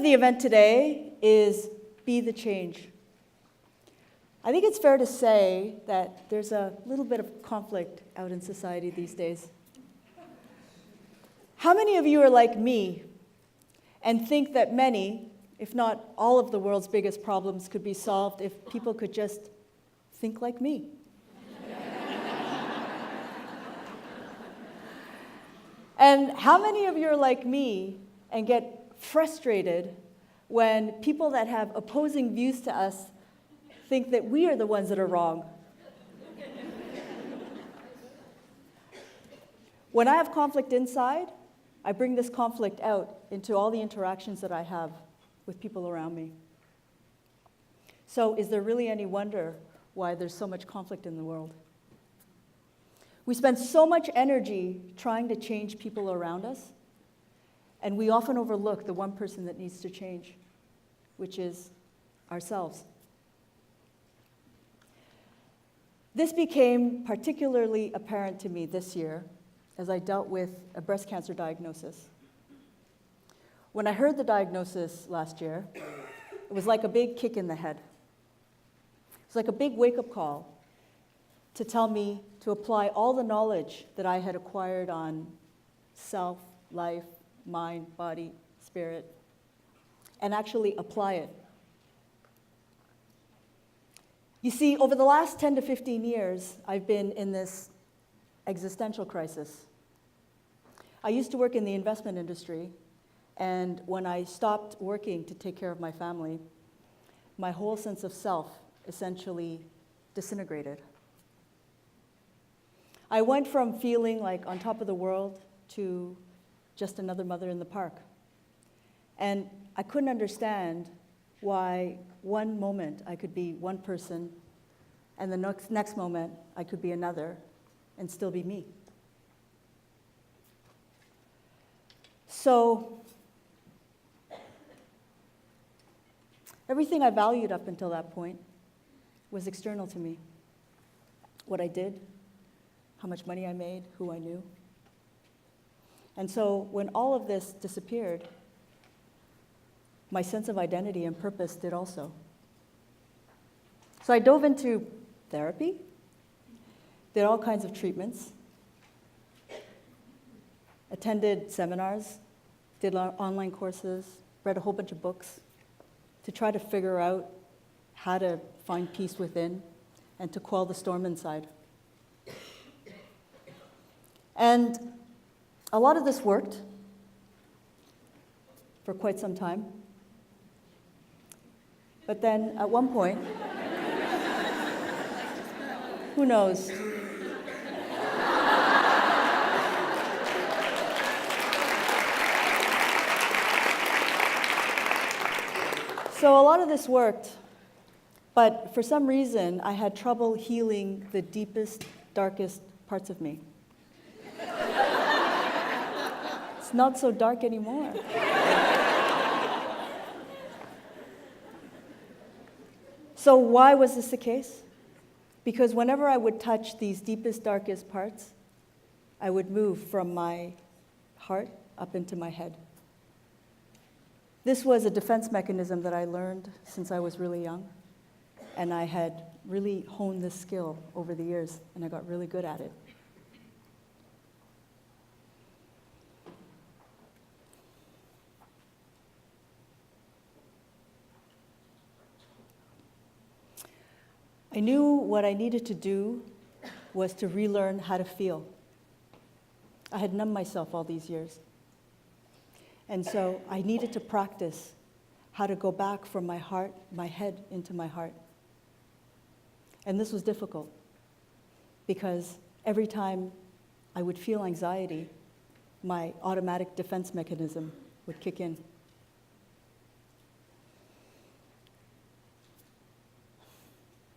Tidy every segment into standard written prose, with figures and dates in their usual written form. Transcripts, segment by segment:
the event today is Be the Change. I think it's fair to say that there's a little bit of conflict out in society these days. How many of you are like me and think that many, if not all of the world's biggest problems could be solved if people could just think like me? And how many of you are like me and get frustrated when people that have opposing views to us think that we are the ones that are wrong? When I have conflict inside, I bring this conflict out into all the interactions that I have with people around me. So is there really any wonder why there's so much conflict in the world? We spend so much energy trying to change people around us, and we often overlook the one person that needs to change, which is ourselves. This became particularly apparent to me this year as I dealt with a breast cancer diagnosis. When I heard the diagnosis last year, it was like a big kick in the head. It was like a big wake-up call to tell me to apply all the knowledge that I had acquired on self, life, mind, body, spirit, and actually apply it. You see, over the last 10 to 15 years, I've been in this existential crisis. I used to work in the investment industry, and when I stopped working to take care of my family, my whole sense of self essentially disintegrated. I went from feeling like on top of the world to just another mother in the park. And I couldn't understand why one moment I could be one person, and the next moment I could be another, and still be me. So, everything I valued up until that point was external to me. What I did, how much money I made, who I knew. And so when all of this disappeared, my sense of identity and purpose did also. So I dove into therapy, did all kinds of treatments, attended seminars, did online courses, read a whole bunch of books to try to figure out how to find peace within and to quell the storm inside. And a lot of this worked for quite some time. But then at one point, who knows? So a lot of this worked, but for some reason, I had trouble healing the deepest, darkest parts of me. It's not so dark anymore. So why was this the case? Because whenever I would touch these deepest, darkest parts, I would move from my heart up into my head. This was a defense mechanism that I learned since I was really young, and I had really honed this skill over the years, and I got really good at it. I knew what I needed to do was to relearn how to feel. I had numbed myself all these years. And so I needed to practice how to go back from my heart, my head into my heart. And this was difficult because every time I would feel anxiety, my automatic defense mechanism would kick in.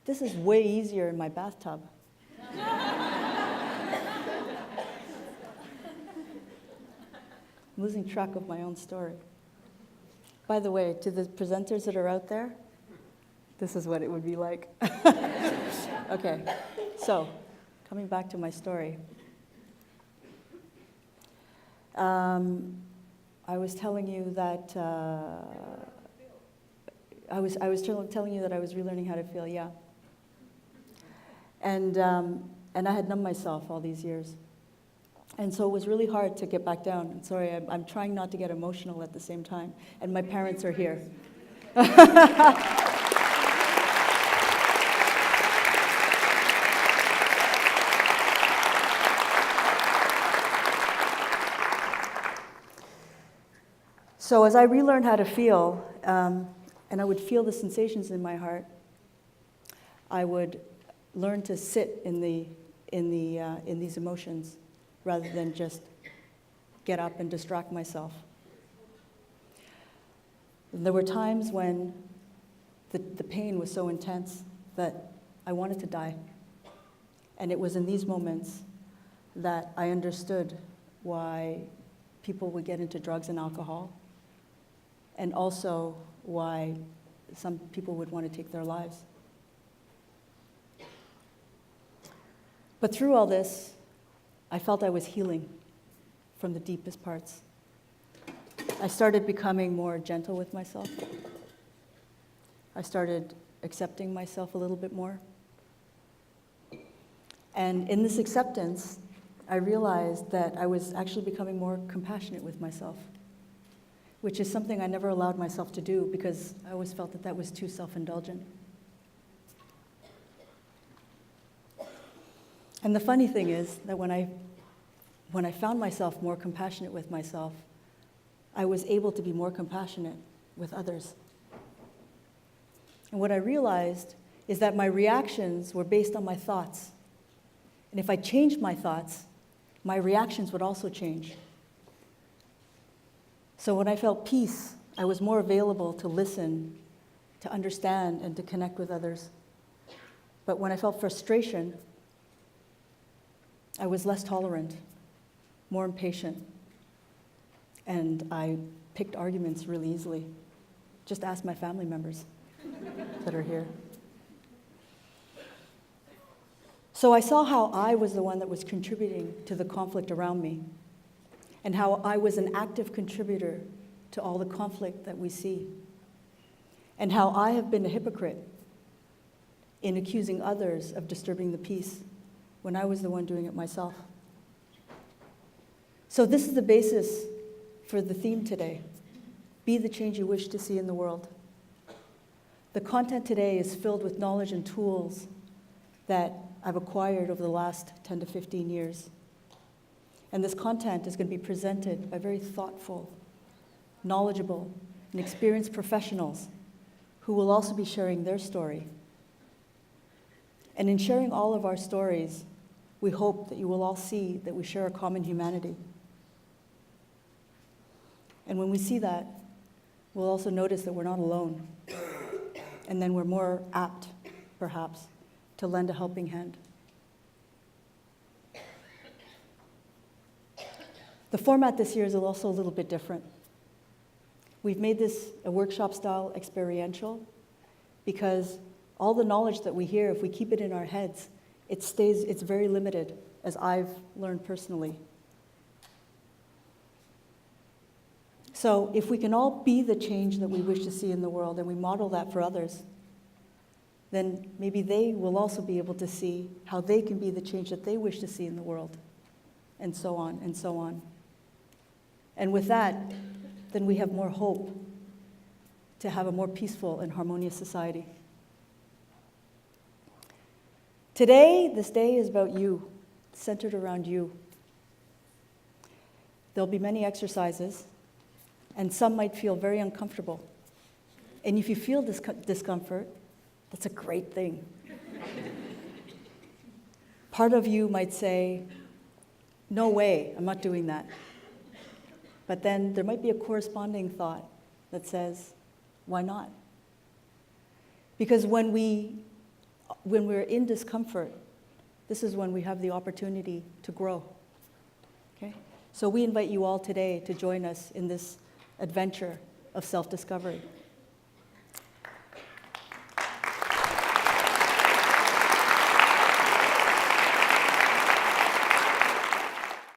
This is way easier in my bathtub. I'm losing track of my own story. By the way, to the presenters that are out there, this is what it would be like. Okay, so coming back to my story. I was telling you that I was telling you that I was relearning how to feel, yeah. And I had numbed myself all these years. And so it was really hard to get back down. And sorry, I'm trying not to get emotional at the same time. And my parents are here. So as I relearned how to feel, and I would feel the sensations in my heart, I would learn to sit in these emotions rather than just get up and distract myself. And there were times when the pain was so intense that I wanted to die. And it was in these moments that I understood why people would get into drugs and alcohol, and also why some people would want to take their lives. But through all this, I felt I was healing from the deepest parts. I started becoming more gentle with myself. I started accepting myself a little bit more. And in this acceptance, I realized that I was actually becoming more compassionate with myself, which is something I never allowed myself to do because I always felt that that was too self-indulgent. And the funny thing is that when I found myself more compassionate with myself, I was able to be more compassionate with others. And what I realized is that my reactions were based on my thoughts. And if I changed my thoughts, my reactions would also change. So when I felt peace, I was more available to listen, to understand, and to connect with others. But when I felt frustration, I was less tolerant, more impatient, and I picked arguments really easily. Just ask my family members that are here. So I saw how I was the one that was contributing to the conflict around me, and how I was an active contributor to all the conflict that we see, and how I have been a hypocrite in accusing others of disturbing the peace when I was the one doing it myself. So this is the basis for the theme today. Be the change you wish to see in the world. The content today is filled with knowledge and tools that I've acquired over the last 10 to 15 years. And this content is going to be presented by very thoughtful, knowledgeable, and experienced professionals who will also be sharing their story. And in sharing all of our stories, we hope that you will all see that we share a common humanity. And when we see that, we'll also notice that we're not alone. And then we're more apt, perhaps, to lend a helping hand. The format this year is also a little bit different. We've made this a workshop-style experiential because all the knowledge that we hear, if we keep it in our heads, it's very limited, as I've learned personally. So if we can all be the change that we wish to see in the world and we model that for others, then maybe they will also be able to see how they can be the change that they wish to see in the world, and so on and so on. And with that, then we have more hope to have a more peaceful and harmonious society. Today, this day is about you, centered around you. There'll be many exercises, and some might feel very uncomfortable. And if you feel discomfort, that's a great thing. Part of you might say, no way, I'm not doing that. But then there might be a corresponding thought that says, why not? Because when we're in discomfort, this is when we have the opportunity to grow. Okay? So we invite you all today to join us in this adventure of self-discovery.